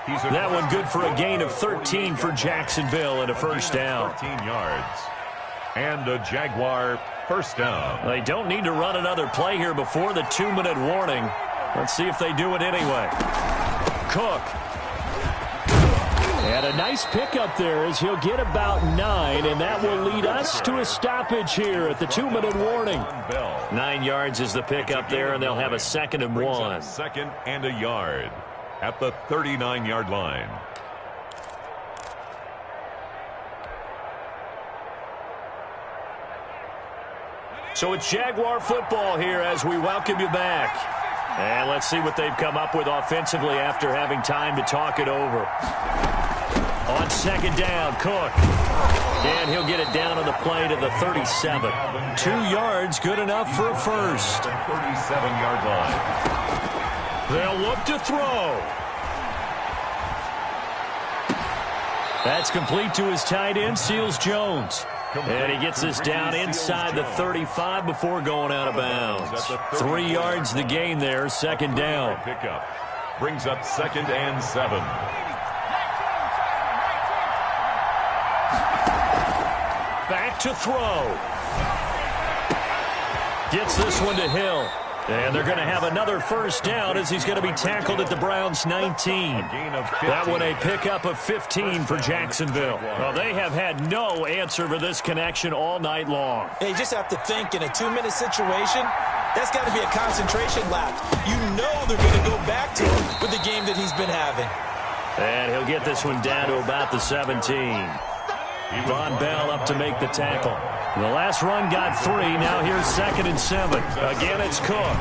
Speaker 1: That one good for a gain of 13 for Jacksonville and a first down.
Speaker 3: 13 yards. And a Jaguar first down.
Speaker 1: They don't need to run another play here before the 2-minute warning. Let's see if they do it anyway. Cook.
Speaker 2: And a nice pickup there as he'll get about 9, and that will lead us to a stoppage here at the 2-minute warning.
Speaker 1: 9 yards is the pickup there, and they'll have a 2nd and 1.
Speaker 3: 2nd and a yard at the 39-yard line.
Speaker 1: So it's Jaguar football here as we welcome you back. And let's see what they've come up with offensively after having time to talk it over. On 2nd down, Cook. And he'll get it down on the play to the 37. 2 yards, good enough for a first.
Speaker 3: 37-yard line.
Speaker 1: They'll look to throw. That's complete to his tight end, Seals Jones. And he gets this down inside the 35 before going out of bounds. 3 yards the gain there, 2nd down.
Speaker 3: Pickup brings up 2nd and 7.
Speaker 1: Back to throw. Gets this one to Hill. And they're going to have another first down as he's going to be tackled at the Browns' 19. That one a pickup of 15 for Jacksonville. Well, they have had no answer for this connection all night long.
Speaker 4: Yeah, you just have to think in a 2-minute situation, that's got to be a concentration lapse. You know they're going to go back to him with the game that he's been having.
Speaker 1: And he'll get this one down to about the 17. Von Bell up to make the tackle. The last run got 3. Now here's 2nd and 7. Again, it's Cook.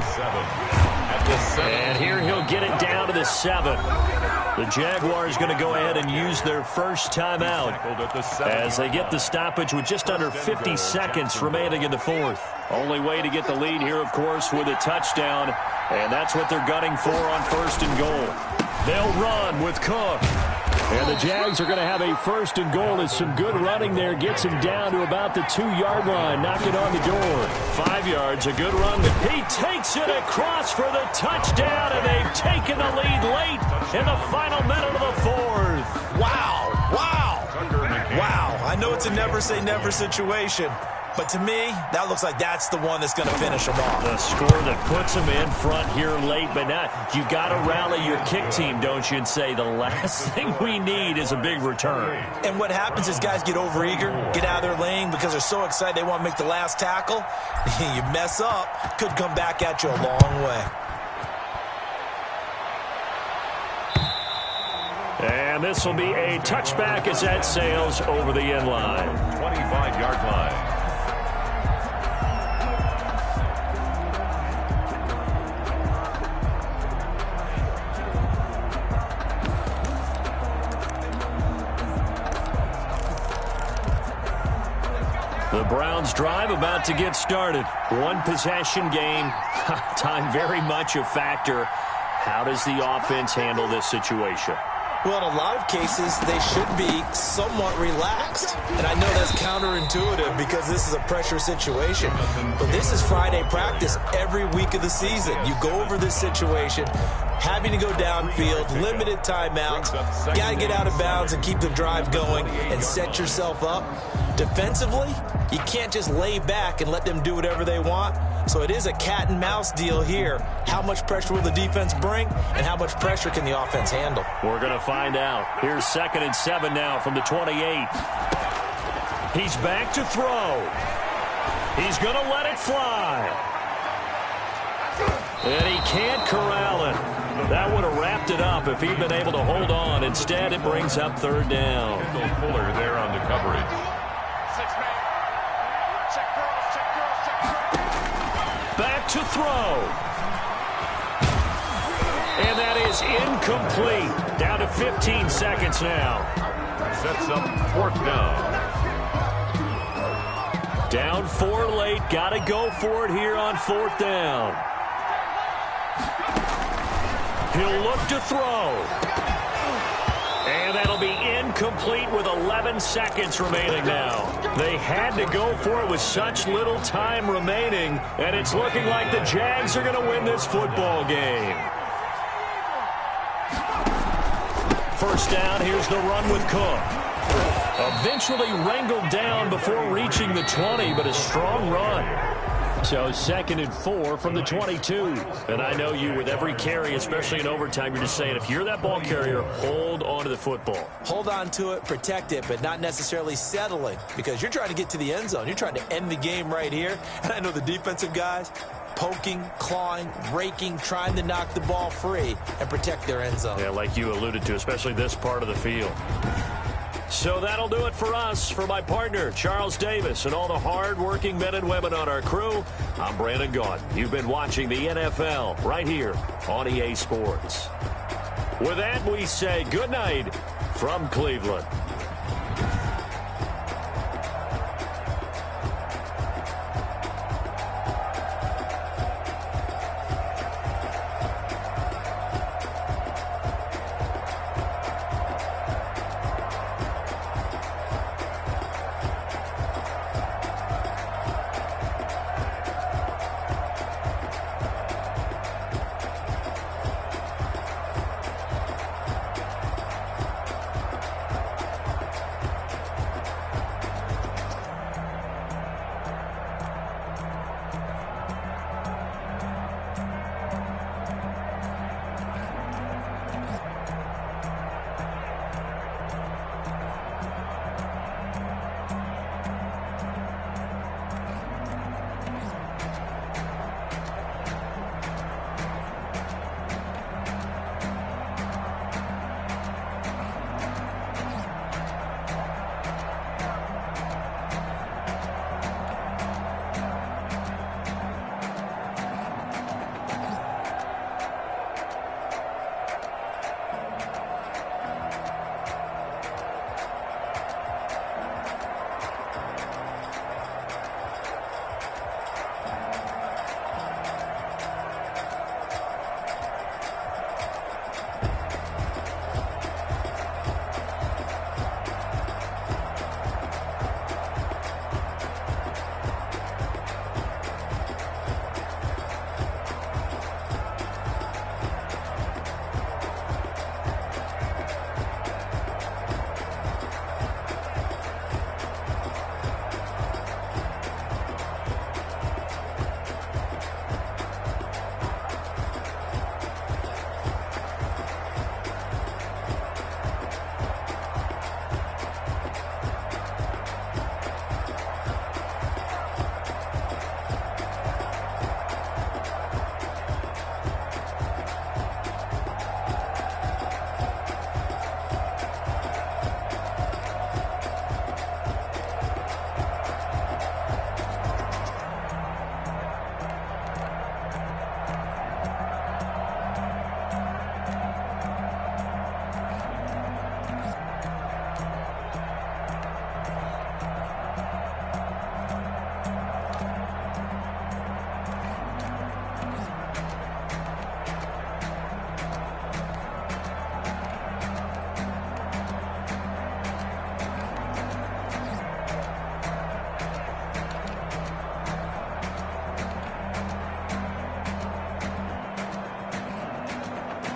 Speaker 1: And here he'll get it down to the 7. The Jaguars going to go ahead and use their first timeout as they get the stoppage with just under 50 seconds remaining in the 4th. Only way to get the lead here, of course, with a touchdown. And that's what they're gunning for on 1st and goal. They'll run with Cook. And the Jags are going to have a 1st and goal as some good running there gets him down to about the 2-yard line, knocking on the door. 5 yards, a good run. He takes it across for the touchdown, and they've taken the lead late in the final minute of the 4th.
Speaker 4: Wow, wow, wow. I know it's a never-say-never situation, but to me, that looks like that's the one that's going to finish them off.
Speaker 1: The score that puts them in front here late, but not. You got to rally your kick team, don't you, and say the last thing we need is a big return.
Speaker 4: And what happens is guys get overeager, get out of their lane because they're so excited they want to make the last tackle. You mess up, could come back at you a long way.
Speaker 1: And this will be a touchback as that sails over the end line.
Speaker 3: 25-yard line.
Speaker 1: The Browns drive about to get started. One possession game. Time very much a factor. How does the offense handle this situation?
Speaker 4: Well, in a lot of cases, they should be somewhat relaxed. And I know that's counterintuitive because this is a pressure situation. But this is Friday practice every week of the season. You go over this situation, having to go downfield, limited timeouts, got to get out of bounds and keep the drive going and set yourself up. Defensively, you can't just lay back and let them do whatever they want. So it is a cat and mouse deal here. How much pressure will the defense bring, and how much pressure can the offense handle?
Speaker 1: We're going to find out. Here's 2nd and 7 now from the 28. He's back to throw. He's going to let it fly. And he can't corral it. That would have wrapped it up if he'd been able to hold on. Instead, it brings up 3rd down.
Speaker 3: Fuller there on the coverage.
Speaker 1: Back to throw. And that is incomplete. Down to 15 seconds now.
Speaker 3: Sets up 4th down.
Speaker 1: Down 4 late. Got to go for it here on 4th down. He'll look to throw. And that'll be incomplete with 11 seconds remaining now. They had to go for it with such little time remaining, and it's looking like the Jags are going to win this football game. 1st down, here's the run with Cook. Eventually wrangled down before reaching the 20, but a strong run.
Speaker 2: So 2nd and 4 from the 22.
Speaker 1: And I know you, with every carry, especially in overtime, you're just saying, if you're that ball carrier, hold on to the football.
Speaker 4: Hold on to it, protect it, but not necessarily settling, because you're trying to get to the end zone. You're trying to end the game right here. And I know the defensive guys, poking, clawing, raking, trying to knock the ball free and protect their end zone.
Speaker 1: Yeah, like you alluded to, especially this part of the field. So that'll do it for us. For my partner, Charles Davis, and all the hard-working men and women on our crew, I'm Brandon Gaudin. You've been watching the NFL right here on EA Sports. With that, we say good night from Cleveland.